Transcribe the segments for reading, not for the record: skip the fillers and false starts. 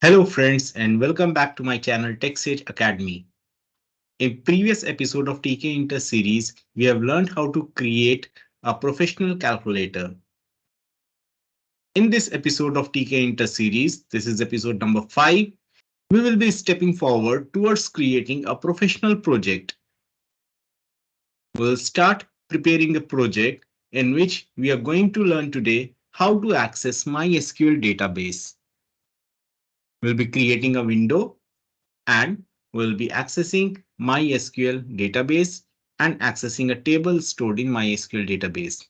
Hello friends and welcome back to my channel TechSage Academy. In previous episode of Tkinter series, we have learned how to create a professional calculator. In this episode of Tkinter series, this is episode number 5, we will be stepping forward towards creating a professional project. We'll start preparing a project in which we are going to learn today how to access MySql database. We'll be creating a window and we'll be accessing MySQL database and accessing a table stored in MySQL database.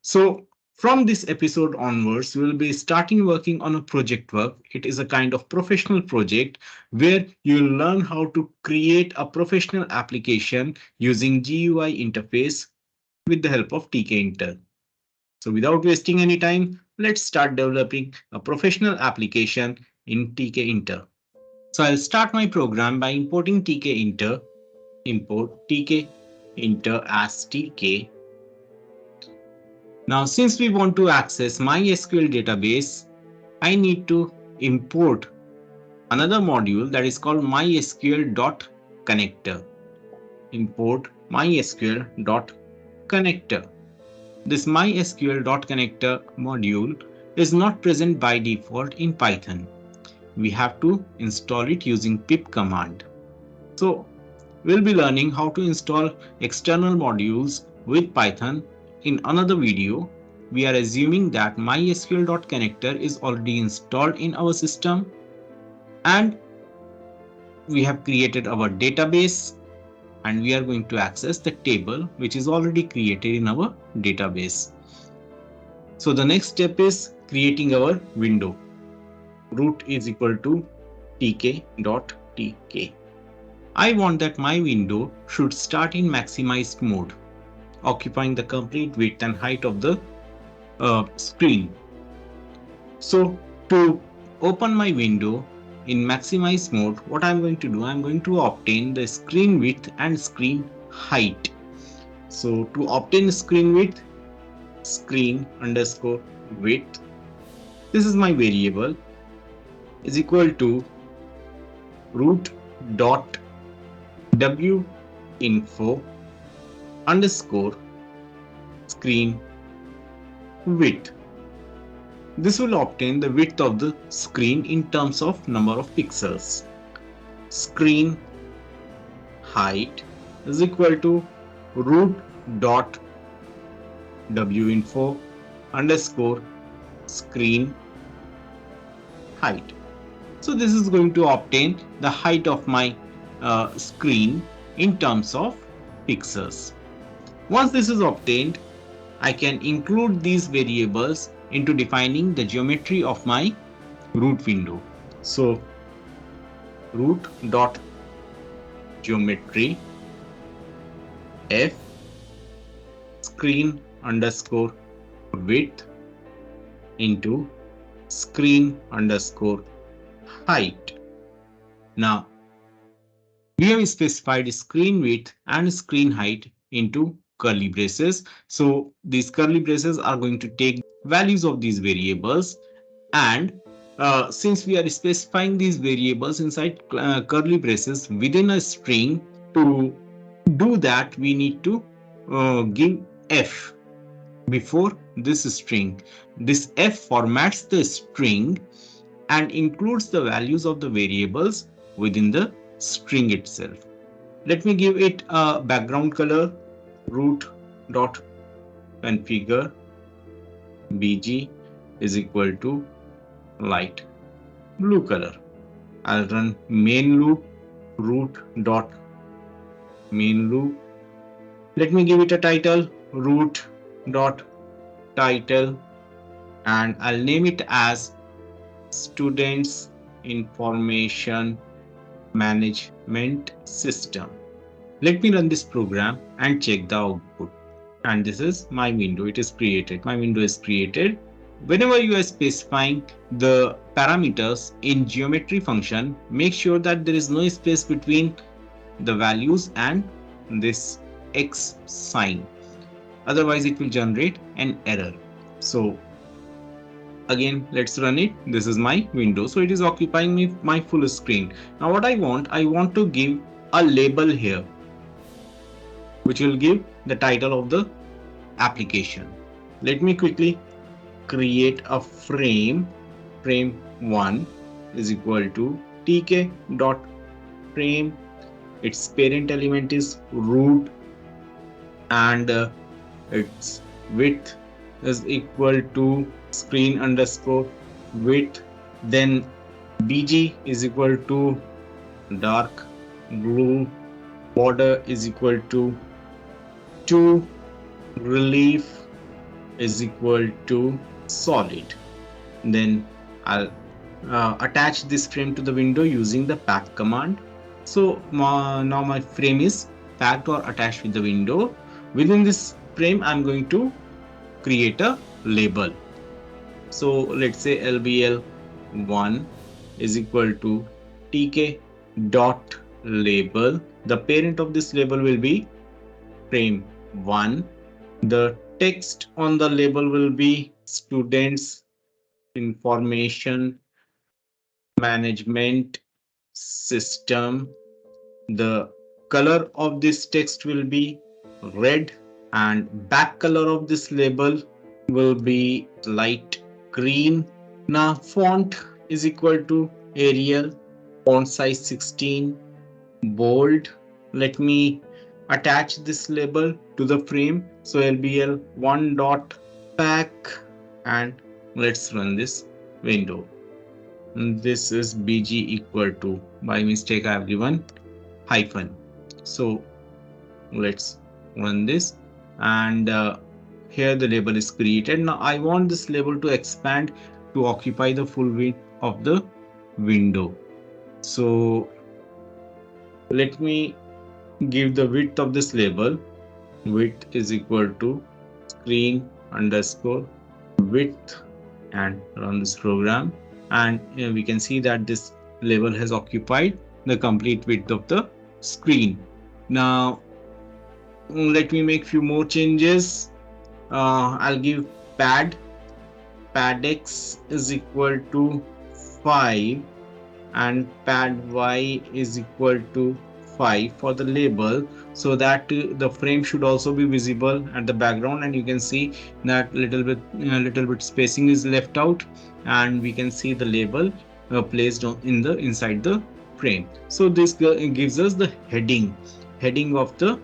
So from this episode onwards, we'll be starting working on a project work. It is a kind of professional project where you'll learn how to create a professional application using GUI interface with the help of Tkinter. So without wasting any time, let's start developing a professional application in Tkinter. So I'll start my program by importing tkinter, import tkinter as tk. Now since we want to access MySQL database, I need to import another module that is called mysql.connector. Import mysql.connector. This mysql.connector module is not present by default in Python. We have to install it using pip command. So we'll be learning how to install external modules with Python in another video. We are assuming that mysql.connector is already installed in our system and we have created our database and we are going to access the table which is already created in our database. So the next step is creating our window. Root is equal to tk.tk. I want that my window should start in maximized mode, occupying the complete width and height of the screen. So to open my window in maximized mode, what I'm going to do, I'm going to obtain the screen width and screen height. So to obtain screen width, screen underscore width, this is my variable, is equal to root dot w info underscore screen width. This will obtain the width of the screen in terms of number of pixels. Screen height is equal to root dot w info underscore screen height. So this is going to obtain the height of my screen in terms of pixels. Once this is obtained, I can include these variables into defining the geometry of my root window. So root dot geometry f screen underscore width into screen underscore height. Now we have specified screen width and screen height into curly braces. So these curly braces are going to take values of these variables, and since we are specifying these variables inside curly braces within a string, to do that we need to give f before this string. This f formats the string and includes the values of the variables within the string itself. Let me give it a background color, root dot configure bg is equal to light blue color. I'll run main loop, root dot main loop. Let me give it a title, root dot title, and I'll name it as students information management system. Let me run this program and check the output. And this is my window. It is created. My window is created. Whenever you are specifying the parameters in geometry function, make sure that there is no space between the values and this x sign. Otherwise, it will generate an error. So Again, let's run it. This is my window. So it is occupying me my full screen. Now what I want to give a label here, which will give the title of the application. Let me quickly create a frame. Frame 1 is equal to tk dot frame. Its parent element is root, and its width is equal to screen underscore width. Then bg is equal to dark blue, border is equal to 2, relief is equal to solid. Then I'll attach this frame to the window using the pack command. So now my frame is packed or attached with the window. Within this frame, I'm going to create a label. So let's say lbl1 is equal to tk dot label. The parent of this label will be frame 1. The text on the label will be students information management system. The color of this text will be red, and back color of this label will be light green. Now font is equal to Arial, font size 16, bold. Let me attach this label to the frame. So lbl1 dot pack, and let's run this window. This is bg equal to, by mistake I have given hyphen. So let's run this, and here the label is created. Now I want this label to expand to occupy the full width of the window. So let me give the width of this label. Width is equal to screen underscore width, and run this program, and we can see that this label has occupied the complete width of the screen. Now let me make few more changes. I'll give pad x is equal to 5 and pad y is equal to 5 for the label, so that the frame should also be visible at the background, and you can see that little bit spacing is left out, and we can see the label placed in the inside the frame. So this gives us the heading of the,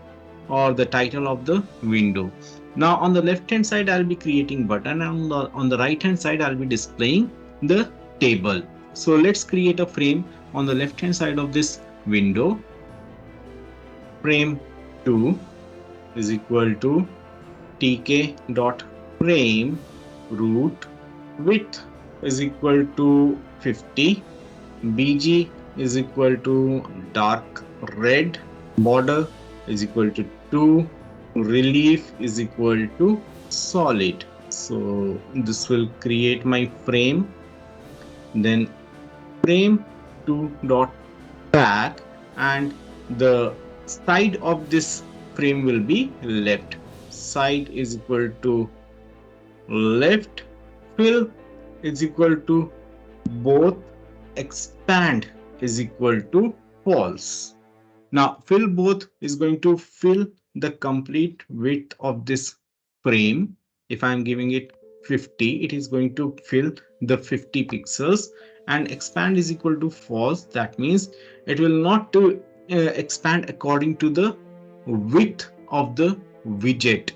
or the title of the window. Now on the left hand side I'll be creating button, and on the right hand side I'll be displaying the table. So let's create a frame on the left hand side of this window. Frame 2 is equal to tk dot frame root, width is equal to 50, bg is equal to dark red, border is equal to 2, relief is equal to solid. So this will create my frame. Then frame 2 dot pack, and the side of this frame will be left. Side is equal to left, fill is equal to both, expand is equal to false. Now fill both is going to fill the complete width of this frame. If I am giving it 50, it is going to fill the 50 pixels, and expand is equal to false. That means it will not expand according to the width of the widget,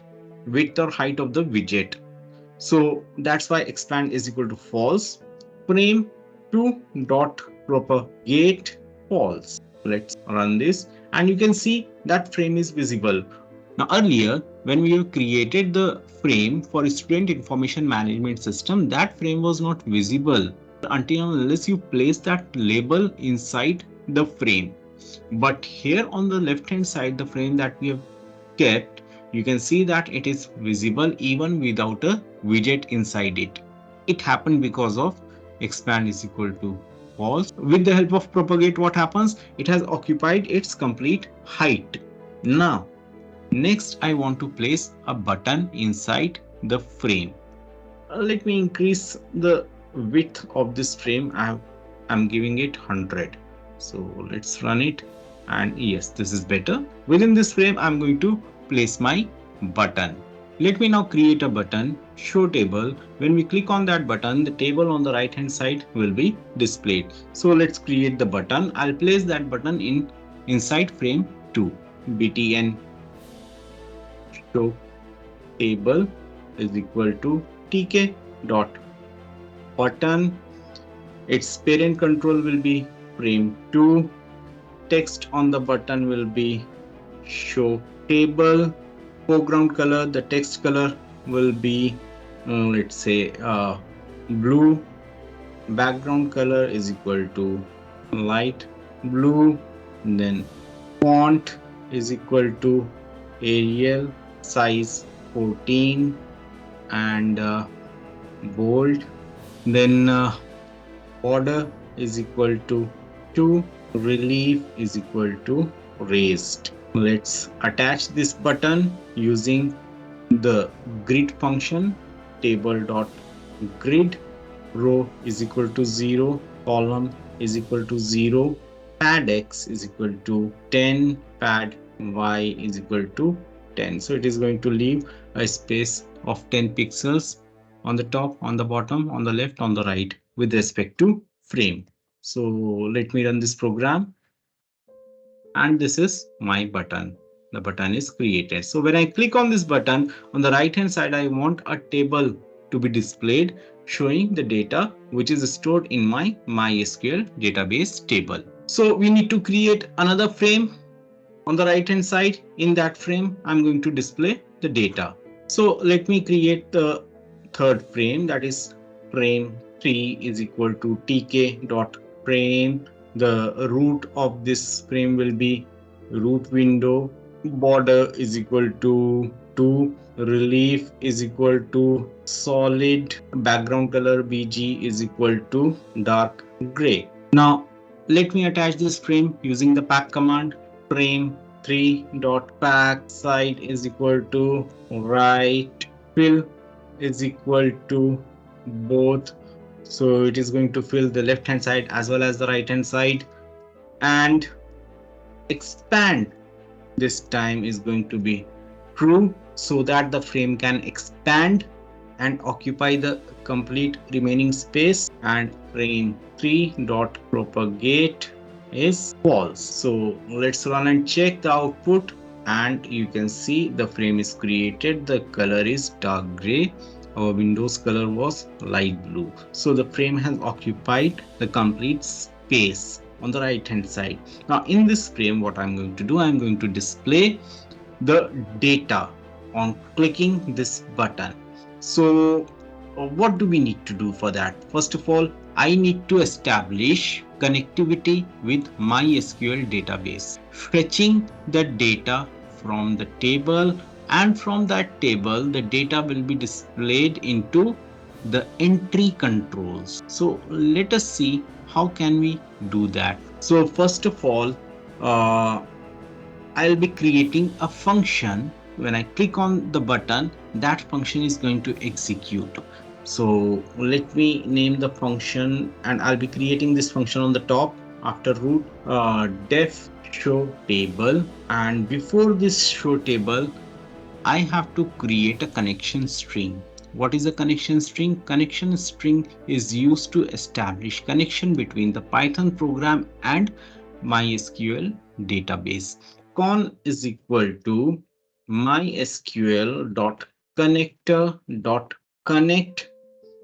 width or height of the widget. So that's why expand is equal to false. Frame 2 dot propagate false. Let's run this, and you can see that frame is visible. Now earlier when we have created the frame for student information management system, that frame was not visible until unless you place that label inside the frame. But here on the left hand side, the frame that we have kept, you can see that it is visible even without a widget inside it. It happened because of expand is equal to false. With the help of propagate, what happens? It has occupied its complete height. Now next I want to place a button inside the frame. Let me increase the width of this frame. I'm giving it 100. So let's run it. And yes, this is better. Within this frame, I'm going to place my button. Let me now create a button, show table. When we click on that button, the table on the right hand side will be displayed. So let's create the button. I'll place that button inside frame 2. btn show table is equal to tk dot button. Its parent control will be frame 2. Text on the button will be show table. Foreground color, the text color will be let's say blue. Background color is equal to light blue. Then font is equal to Arial, size 14, and bold. Then border is equal to 2, relief is equal to raised. Let's attach this button using the grid function. Table.grid, row is equal to 0, column is equal to 0, pad x is equal to 10, pad y is equal to 10. So it is going to leave a space of 10 pixels on the top, on the bottom, on the left, on the right with respect to frame. So let me run this program. And this is my button. The button is created. So when I click on this button, on the right hand side, I want a table to be displayed showing the data which is stored in my MySqL database table. So we need to create another frame on the right hand side. In that frame, I'm going to display the data. So let me create the third frame, that is frame 3 is equal to tk dot frame. The root of this frame will be root window. Border is equal to 2. Relief is equal to solid. Background color bg is equal to dark gray. Now let me attach this frame using the pack command. Frame 3 dot pack side is equal to right. Fill is equal to both. So it is going to fill the left hand side as well as the right hand side. And expand this time is going to be true, so that the frame can expand and occupy the complete remaining space. And frame 3 dot propagate is false. So let's run and check the output, and you can see the frame is created. The color is dark gray. Our Windows color was light blue. So the frame has occupied the complete space on the right hand side. Now in this frame, what I'm going to do, I'm going to display the data on clicking this button. So what do we need to do for that? First of all, I need to establish connectivity with MySqL database, fetching the data from the table, and from that table the data will be displayed into the entry controls. So let us see how can we do that. So first of all, I'll be creating a function. When I click on the button, that function is going to execute. So let me name the function, and I'll be creating this function on the top after root def show table. And before this show table, I have to create a connection string. What is a connection string? Connection string is used to establish connection between the Python program and MySqL database. Con is equal to mysql.connector.connect.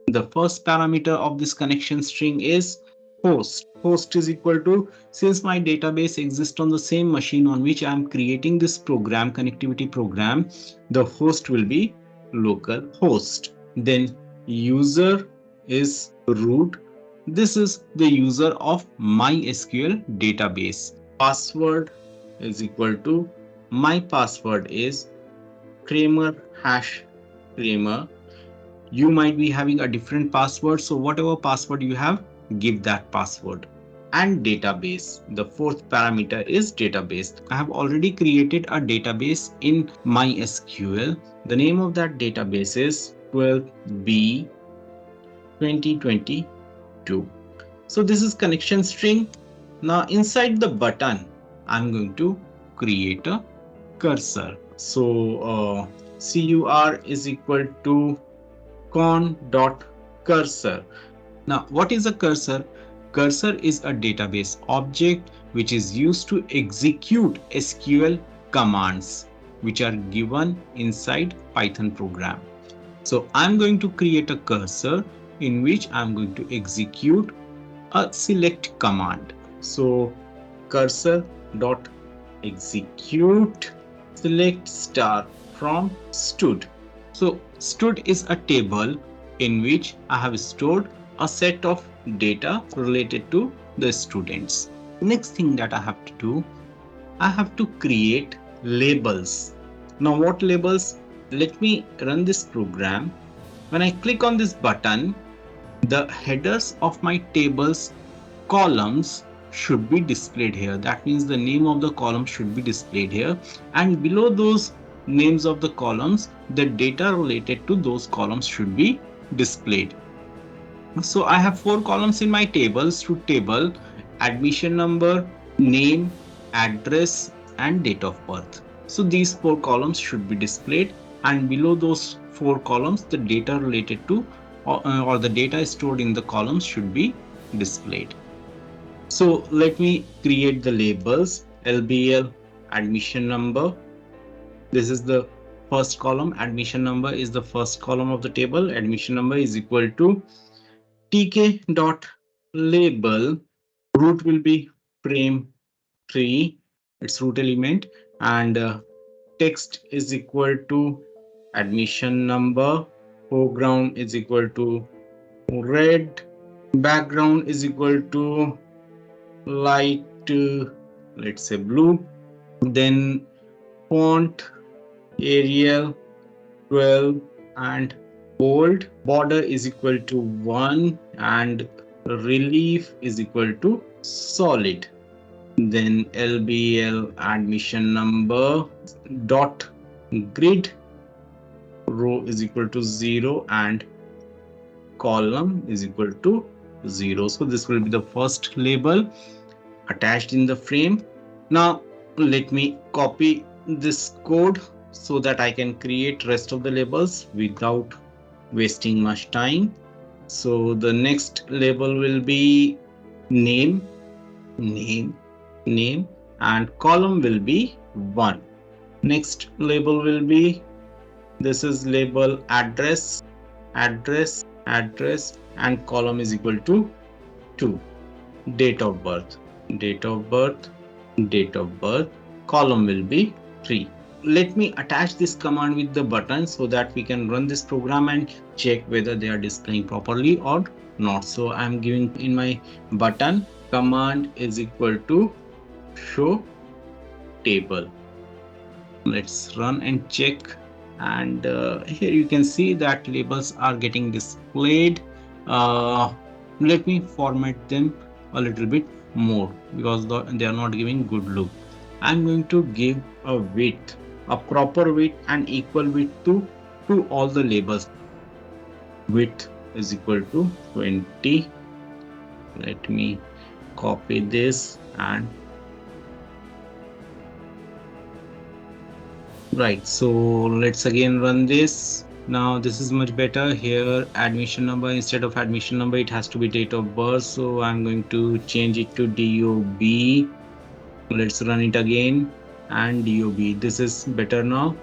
The first parameter of this connection string is host. Host is equal to, since my database exists on the same machine on which I am creating this program, connectivity program, the host will be local host. Then user is root. This is the user of MySqL database. Password is equal to, my password is Kramer hash Kramer. You might be having a different password, so whatever password you have, give that password. And database, the fourth parameter is database. I have already created a database in MySqL. The name of that database is 12b 2022. So this is connection string. Now inside the button, I'm going to create a cursor. So cur is equal to con.cursor. Now, what is a cursor? Cursor is a database object which is used to execute SQL commands which are given inside Python program. So I'm going to create a cursor in which I'm going to execute a select command. So cursor dot execute select star from stud. So stud is a table in which I have stored a set of data related to the students. Next thing that I have to do, I have to create labels. Now what labels? Let me run this program. When I click on this button, the headers of my tables columns should be displayed here. That means the name of the column should be displayed here, and below those names of the columns, the data related to those columns should be displayed. So I have 4 columns in my tables to table: admission number, name, address, and date of birth. So these 4 columns should be displayed, and below those 4 columns, the data related to or the data stored in the columns should be displayed. So let me create the labels. LBL admission number. This is the first column. Admission number is the first column of the table. Admission number is equal to tk dot label. Root will be frame 3, its root element, and text is equal to admission number. Foreground is equal to red. Background is equal to light, let's say blue. Then font Arial 12 and bold. Border is equal to 1 and relief is equal to solid. Then LBL admission number dot grid, row is equal to 0 and column is equal to 0. So this will be the first label attached in the frame. Now let me copy this code so that I can create rest of the labels without wasting much time. So the next label will be name, and column will be 1. Next label will be, this is label address, and column is equal to 2. Date of birth, column will be 3. Let me attach this command with the button so that we can run this program and check whether they are displaying properly or not. So I'm giving in my button command is equal to show table. Let's run and check, and here you can see that labels are getting displayed. Let me format them a little bit more because they are not giving good look. I'm going to give a width, a proper width and equal width to all the labels. Width is equal to 20. Let me copy this and right. So let's again run this. Now this is much better. Here admission number, instead of admission number it has to be date of birth, so I'm going to change it to DOB. Let's run it again and DOB. This is better now.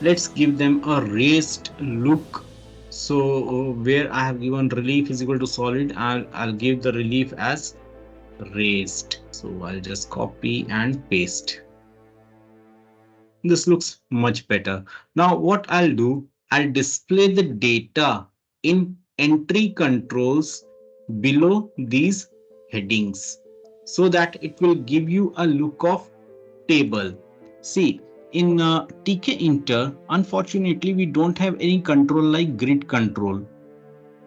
Let's give them a raised look. So where I have given relief is equal to solid, I'll give the relief as raised. So I'll just copy and paste. This looks much better. Now what I'll do, I'll display the data in entry controls below these headings so that it will give you a look of table. See, in Tkinter, unfortunately, we don't have any control like grid control.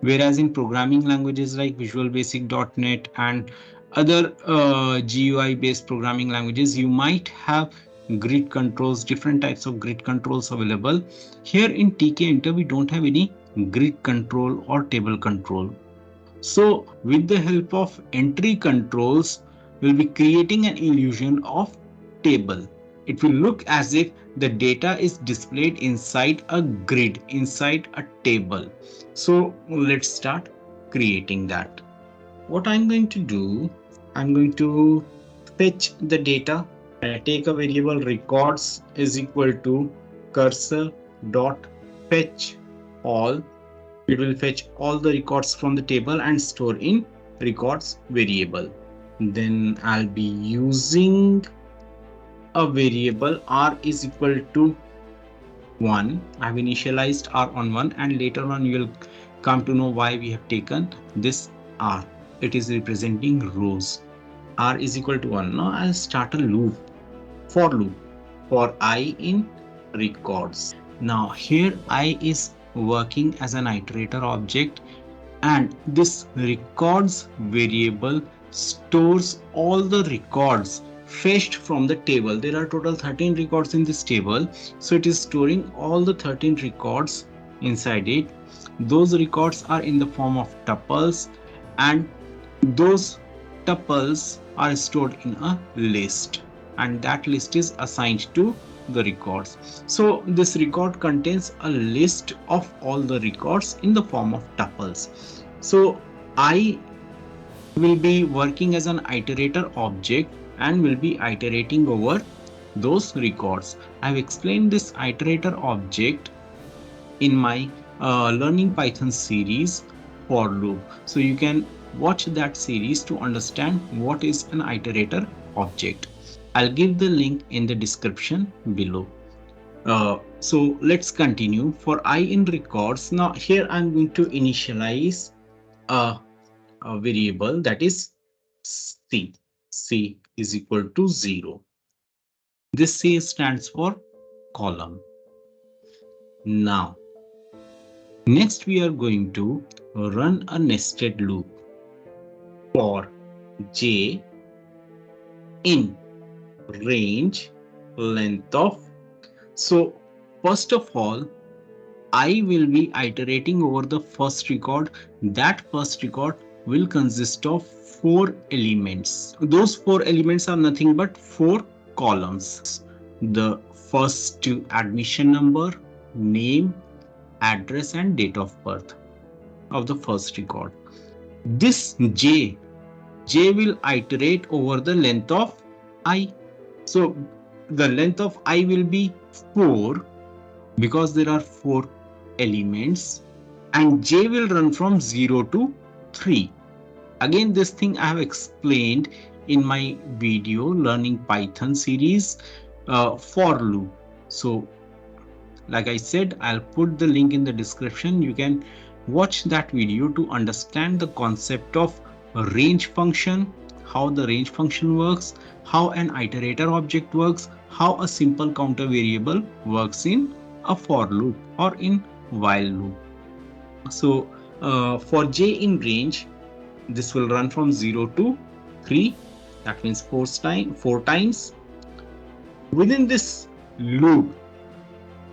Whereas in programming languages like Visual Basic.NET and other GUI based programming languages, you might have grid controls, different types of grid controls available. Here in Tkinter, we don't have any grid control or table control. So with the help of entry controls, we'll be creating an illusion of table. It will look as if the data is displayed inside a grid, inside a table. So let's start creating that. What I'm going to do, I'm going to fetch the data. I take a variable records is equal to cursor dot fetch all. It will fetch all the records from the table and store in records variable. Then I'll be using a variable r is equal to 1. I've initialized r on 1, and later on you will come to know why we have taken this r. It is representing rows. R is equal to 1. Now I'll start a loop, for loop, for I in records. Now here I is working as an iterator object, and this records variable stores all the records fetched from the table. There are total 13 records in this table, so it is storing all the 13 records inside it. Those records are in the form of tuples, and those tuples are stored in a list, and that list is assigned to the records. So this record contains a list of all the records in the form of tuples. So I will be working as an iterator object and will be iterating over those records. I've explained this iterator object in my learning Python series for loop. So you can watch that series to understand what is an iterator object. I'll give the link in the description below. So let's continue. For I in records, now here I'm going to initialize a variable, that is C. C is equal to 0. This C stands for column. Now, next we are going to run a nested loop for j in range length of. So first of all, I will be iterating over the first record. That first record will consist of 4 elements. Those 4 elements are nothing but 4 columns. The first admission number, name, address, and date of birth of the first record. This j will iterate over the length of I. So the length of I will be 4 because there are 4 elements, and j will run from 0 to 3. Again, this thing I have explained in my video learning Python series for loop. So like I said, I'll put the link in the description. You can watch that video to understand the concept of a range function, how the range function works, how an iterator object works, how a simple counter variable works in a for loop or in while loop. So for j in range, this will run from 0 to 3. That means 4 times. Within this loop,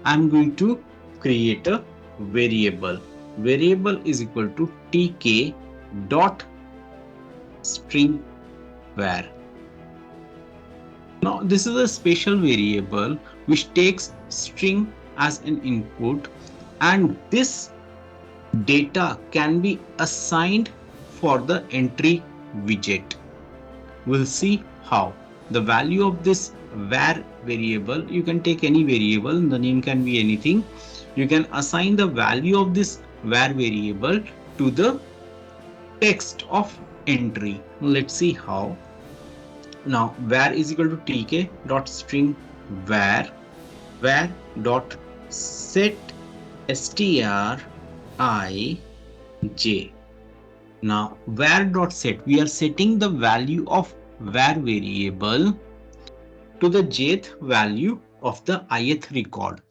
I'm going to create a variable. Variable is equal to tk dot string var. Now this is a special variable which takes string as an input, and this data can be assigned for the entry widget. We'll see how. The value of this var variable, you can take any variable, the name can be anything. You can assign the value of this var variable to the text of entry. Let's see how. Now var is equal to tk dot string var dot set str I j. Now var dot set, we are setting the value of var variable to the jth value of the ith record.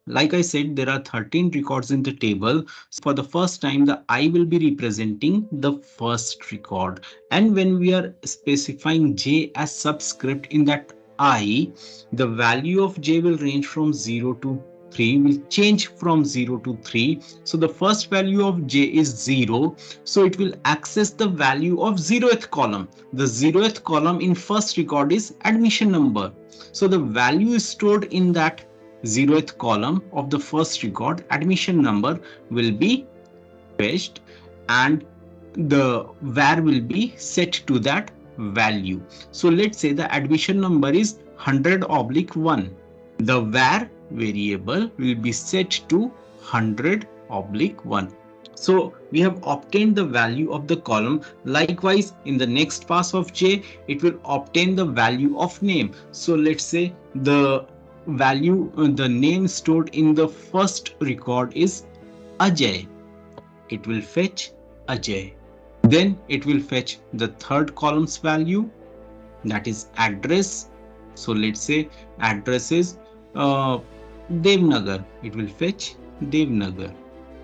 Like I said, there are 13 records in the table. So for the first time, the I will be representing the first record. And when we are specifying j as subscript in that I, the value of j will range from 0 to 3 will change from 0 to 3. So the first value of j is 0. So it will access the value of 0th column. The 0th column in first record is admission number. So the value is stored in that 0th column of the first record. Admission number will be fetched and the var will be set to that value. So let's say the admission number is 100/1. The var variable will be set to 100/1. So we have obtained the value of the column. Likewise, in the next pass of j, it will obtain the value of name. So let's say the value, the name stored in the first record is Ajay. It will fetch Ajay. Then it will fetch the third column's value, that is address. So let's say address is Devnagar. It will fetch Devnagar.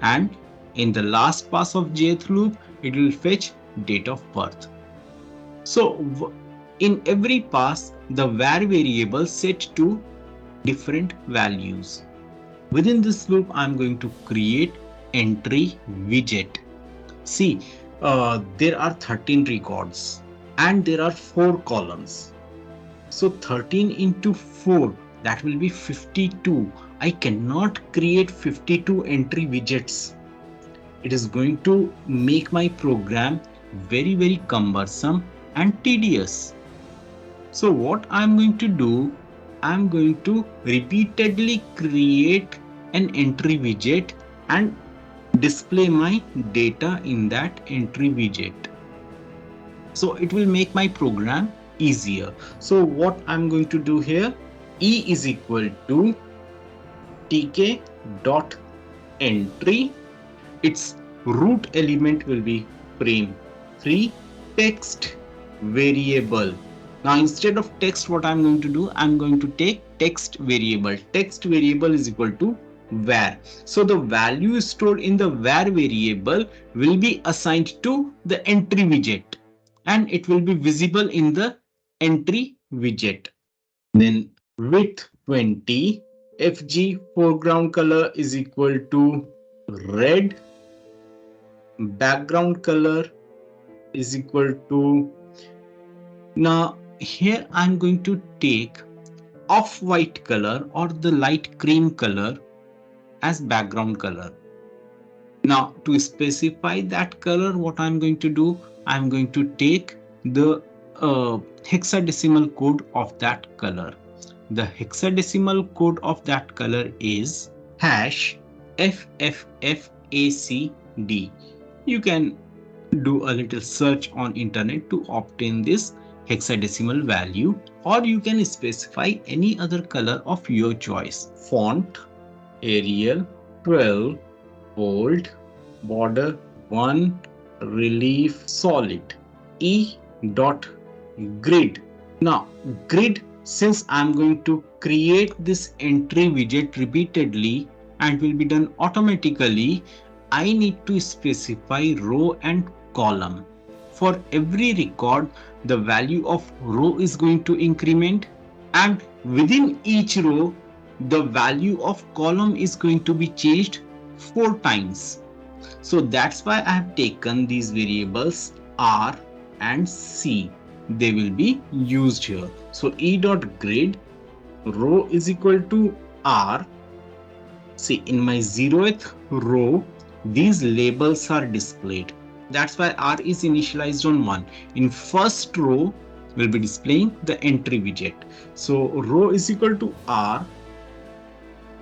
And in the last pass of jth loop, it will fetch date of birth. So in every pass, the var variable set to different values. Within this loop, I'm going to create entry widget. See, there are 13 records and there are 4 columns. So 13 into 4, that will be 52. I cannot create 52 entry widgets. It is going to make my program very cumbersome and tedious. So what I'm going to do, I'm going to repeatedly create an entry widget and display my data in that entry widget. So it will make my program easier. So what I'm going to do here, e is equal to tk dot entry. Its root element will be frame3 text variable. Now instead of text, what I'm going to do, I'm going to take text variable. Text variable is equal to var. So the value stored in the var variable will be assigned to the entry widget and it will be visible in the entry widget. Then width 20, fg foreground color is equal to red, background color is equal to, now here I'm going to take off-white color or the light cream color as background color. Now to specify that color, what I'm going to do, I'm going to take the hexadecimal code of that color. The hexadecimal code of that color is hash FFFACD. You can do a little search on internet to obtain this hexadecimal value, or you can specify any other color of your choice. Font Arial 12, bold, border 1, relief solid, e dot grid. Now grid, since I'm going to create this entry widget repeatedly and will be done automatically, I need to specify row and column. For every record, the value of row is going to increment, and within each row, the value of column is going to be changed 4 times. So that's why I have taken these variables R and C. They will be used here. So e.grid row is equal to R. See, in my 0th row, these labels are displayed. That's why R is initialized on 1. In first row, we'll be displaying the entry widget. So row is equal to R.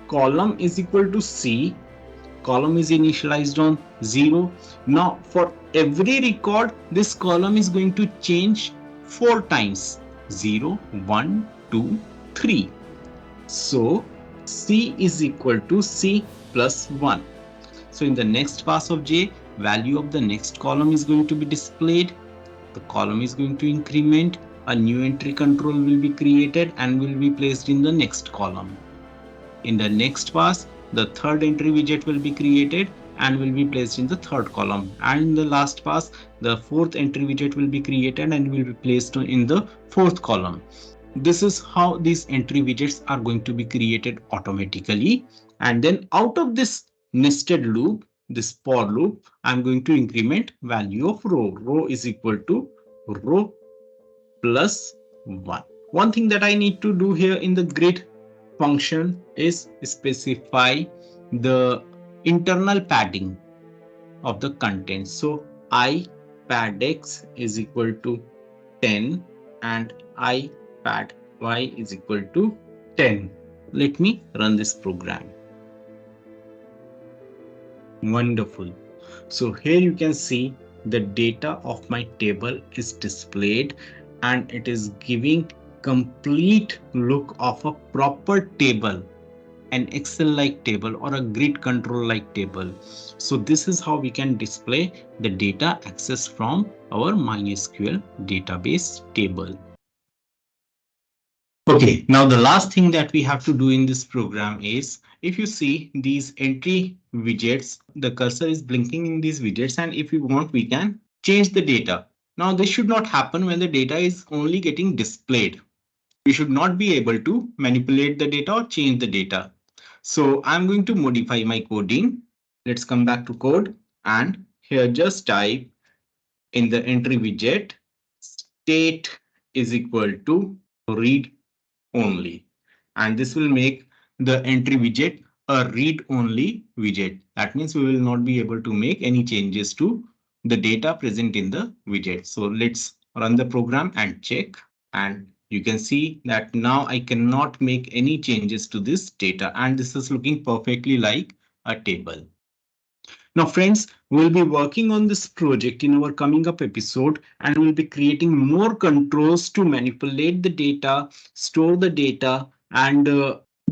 Column is equal to C. Column is initialized on 0. Now for every record, this column is going to change 4 times. 0, 1, 2, 3. So C is equal to C plus 1. So in the next pass of J, value of the next column is going to be displayed. The column is going to increment. A new entry control will be created and will be placed in the next column. In the next pass, the third entry widget will be created and will be placed in the third column. And in the last pass, the fourth entry widget will be created and will be placed in the fourth column. This is how these entry widgets are going to be created automatically. And then out of this nested loop, this for loop, I'm going to increment value of row. Row is equal to row plus 1. One thing that I need to do here in the grid function is specify the internal padding of the content. So I pad x is equal to 10 and I pad y is equal to 10. Let me run this program. Wonderful. So here you can see the data of my table is displayed and it is giving complete look of a proper table, an Excel like table or a grid control like table. So this is how we can display the data accessed from our MySQL database table. Okay, now the last thing that we have to do in this program is, if you see these entry widgets, the cursor is blinking in these widgets, and if we want, we can change the data. Now this should not happen when the data is only getting displayed. We should not be able to manipulate the data or change the data. So I'm going to modify my coding. Let's come back to code and here just type in the entry widget state is equal to read only, and this will make the entry widget a read only widget. That means we will not be able to make any changes to the data present in the widget. So let's run the program and check, and you can see that now I cannot make any changes to this data, and this is looking perfectly like a table. Now, friends, we'll be working on this project in our coming up episode, and we'll be creating more controls to manipulate the data, store the data, and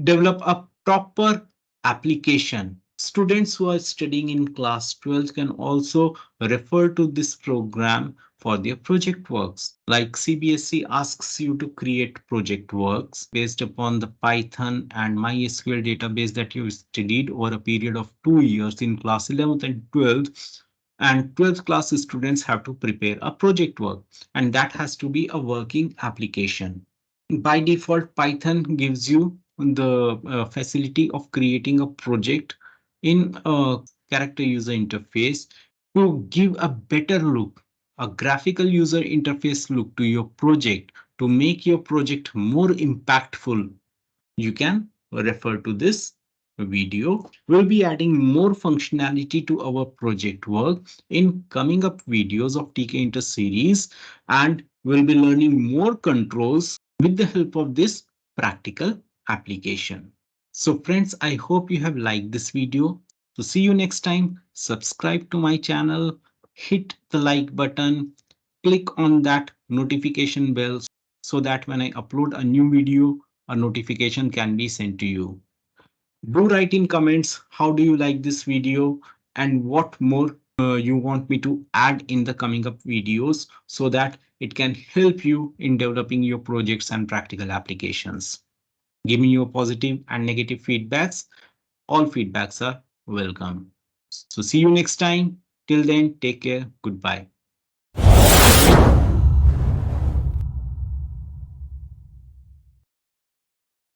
develop a proper application. Students who are studying in class 12 can also refer to this program for their project works. Like CBSE asks you to create project works based upon the Python and MySQL database that you studied over a period of 2 years in class 11th and 12th. And 12th class students have to prepare a project work, and that has to be a working application. By default, Python gives you the facility of creating a project in a character user interface to give a better look, a graphical user interface look to your project, to make your project more impactful. You can refer to this video. We'll be adding more functionality to our project work in coming up videos of Tkinter series, and we'll be learning more controls with the help of this practical application. So friends, I hope you have liked this video. So see you next time. Subscribe to my channel, hit the like button, click on that notification bell so that when I upload a new video, a notification can be sent to you. Do write in comments how do you like this video and what more you want me to add in the coming up videos so that it can help you in developing your projects and practical applications. Give me your positive and negative feedbacks. All feedbacks are welcome. So see you next time. Till then, take care. Goodbye.